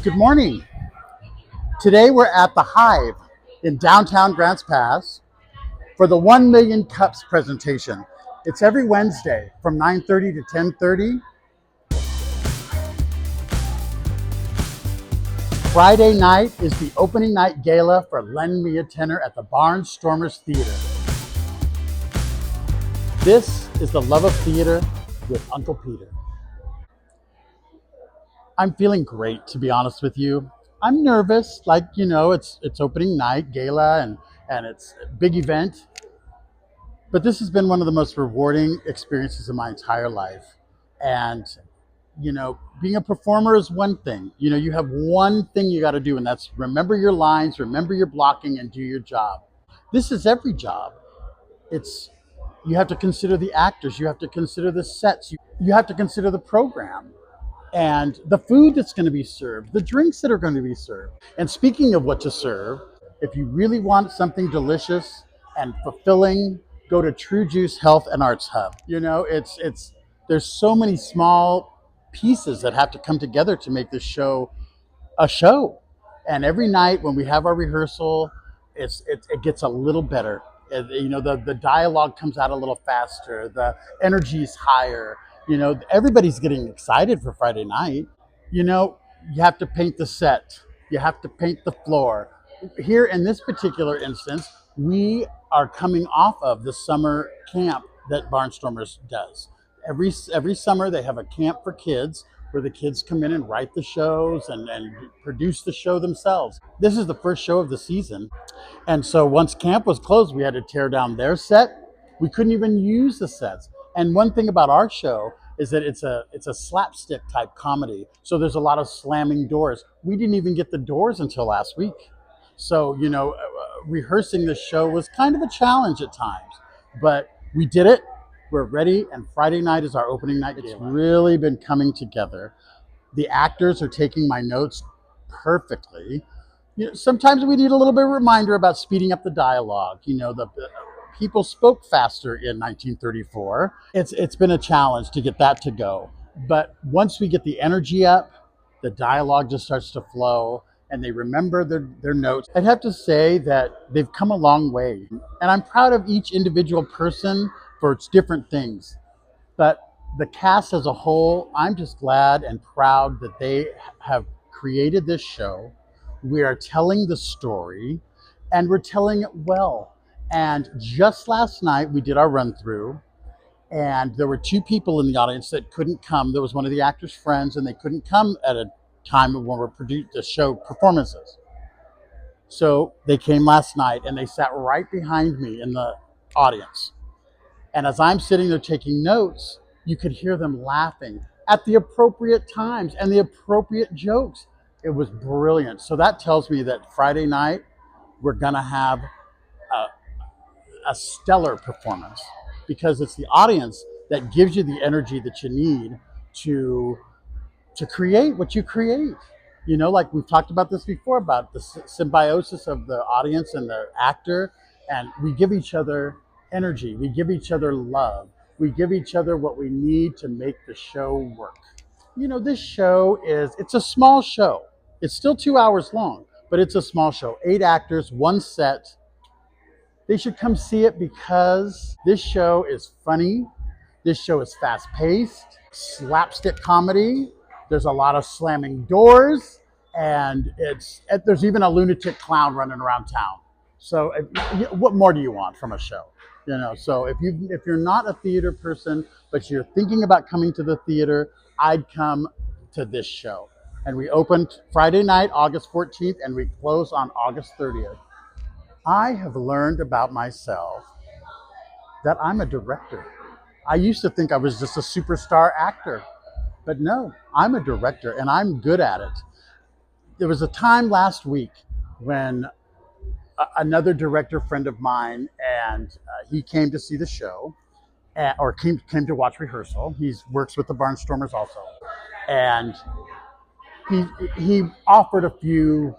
Good morning. Today we're at the Hive in downtown Grants Pass for the 1 Million Cups presentation. It's every Wednesday from 9:30 to 10:30. Friday night is the opening night gala for Lend Me a Tenor at the Barnstormers Theater. This is the love of theater with Uncle Peter. I'm feeling great, to be honest with you. I'm nervous, it's opening night, gala, and it's a big event. But this has been one of the most rewarding experiences of my entire life. And, being a performer is one thing. You have one thing you got to do, and that's remember your lines, remember your blocking, and do your job. This is every job. It's You have to consider the actors, you have to consider the sets, you have to consider the program and the food that's going to be served, the drinks that are going to be served. And speaking of what to serve, if you really want something delicious and fulfilling, go to True Juice Health and Arts Hub. It's there's so many small pieces that have to come together to make this show a show. And every night when we have our rehearsal, it gets a little better. The dialogue comes out a little faster, the energy's higher. Everybody's getting excited for Friday night. You have to paint the set, you have to paint the floor. Here in this particular instance, we are coming off of the summer camp that Barnstormers does. Every summer they have a camp for kids where the kids come in and write the shows and produce the show themselves. This is the first show of the season. And so once camp was closed, we had to tear down their set. We couldn't even use the sets. And one thing about our show is that it's a slapstick type comedy. So there's a lot of slamming doors. We didn't even get the doors until last week. So, rehearsing the show was kind of a challenge at times, but we did it. We're ready, and Friday night is our opening night. It's really been coming together. The actors are taking my notes perfectly. Sometimes we need a little bit of a reminder about speeding up the dialogue. The people spoke faster in 1934. It's been a challenge to get that to go. But once we get the energy up, the dialogue just starts to flow and they remember their notes. I'd have to say that they've come a long way. And I'm proud of each individual person for its different things. But the cast as a whole, I'm just glad and proud that they have created this show. We are telling the story and we're telling it well. And just last night we did our run through and there were two people in the audience that couldn't come. There was one of the actors' friends and they couldn't come at a time when we're producing the show performances. So they came last night and they sat right behind me in the audience. And as I'm sitting there taking notes, you could hear them laughing at the appropriate times and the appropriate jokes. It was brilliant. So that tells me that Friday night, we're going to have a stellar performance because it's the audience that gives you the energy that you need to create what you create. Like we've talked about this before, about the symbiosis of the audience and the actor. And we give each other energy. We give each other love. We give each other what we need to make the show work. This show it's a small show. It's still 2 hours long, but it's a small show. 8 actors, 1 set. They should come see it because this show is funny. This show is fast-paced, slapstick comedy. There's a lot of slamming doors, and there's even a lunatic clown running around town. So what more do you want from a show? So if you're not a theater person, but you're thinking about coming to the theater, I'd come to this show. And we opened Friday night, August 14th, and we close on August 30th. I have learned about myself that I'm a director. I used to think I was just a superstar actor, but no, I'm a director and I'm good at it. There was a time last week when another director friend of mine, and he came to see the show, or came to watch rehearsal. He works with the Barnstormers also, and he offered a few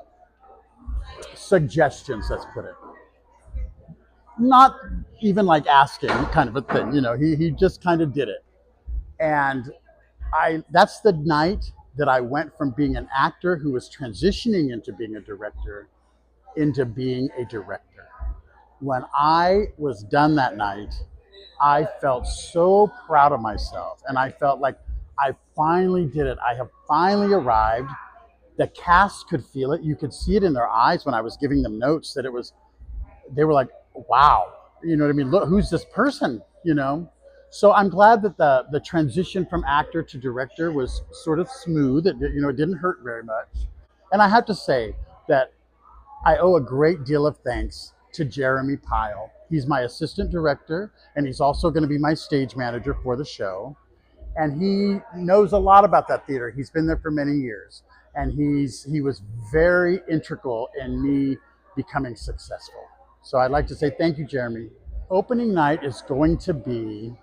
suggestions. Let's put it, not even like asking, kind of a thing. He just kind of did it, and that's the night that I went from being an actor who was transitioning into being a director into being a director. When I was done that night, I felt so proud of myself, and I felt like I finally did it. I have finally arrived. The cast could feel it. You could see it in their eyes when I was giving them notes that it was, they were like, wow, you know what I mean? Look, who's this person, you know? So I'm glad that the transition from actor to director was sort of smooth. It didn't hurt very much. And I have to say that I owe a great deal of thanks to Jeremy Pyle. He's my assistant director, and he's also going to be my stage manager for the show. And he knows a lot about that theater. He's been there for many years, and he was very integral in me becoming successful. So I'd like to say thank you, Jeremy. Opening night is going to be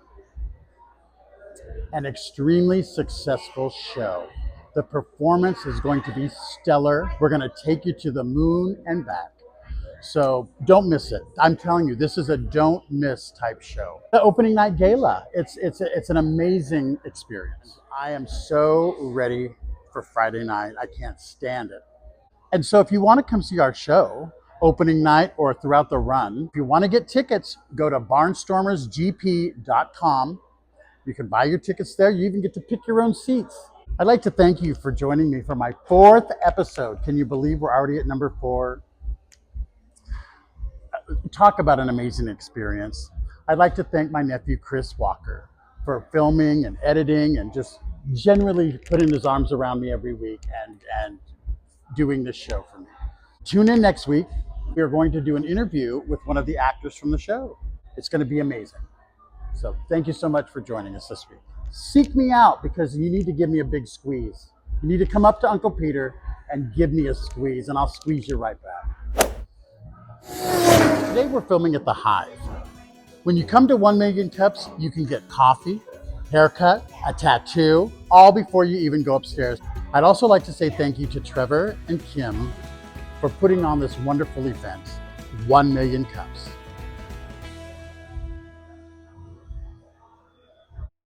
an extremely successful show. The performance is going to be stellar. We're going to take you to the moon and back. So don't miss it. I'm telling you, this is a don't miss type show. The opening night gala, it's an amazing experience. I am so ready for Friday night. I can't stand it. And so if you want to come see our show, opening night or throughout the run, if you want to get tickets, go to barnstormersgp.com. You can buy your tickets there. You even get to pick your own seats. I'd like to thank you for joining me for my 4th episode. Can you believe we're already at number 4? Talk about an amazing experience. I'd like to thank my nephew, Chris Walker, for filming and editing and just generally putting his arms around me every week and doing this show for me. Tune in next week. We are going to do an interview with one of the actors from the show. It's going to be amazing. So thank you so much for joining us this week. Seek me out because you need to give me a big squeeze. You need to come up to Uncle Peter and give me a squeeze, and I'll squeeze you right back. Today we're filming at the Hive. When you come to 1 Million Cups, you can get coffee, haircut, a tattoo, all before you even go upstairs. I'd also like to say thank you to Trevor and Kim for putting on this wonderful event, 1 Million Cups.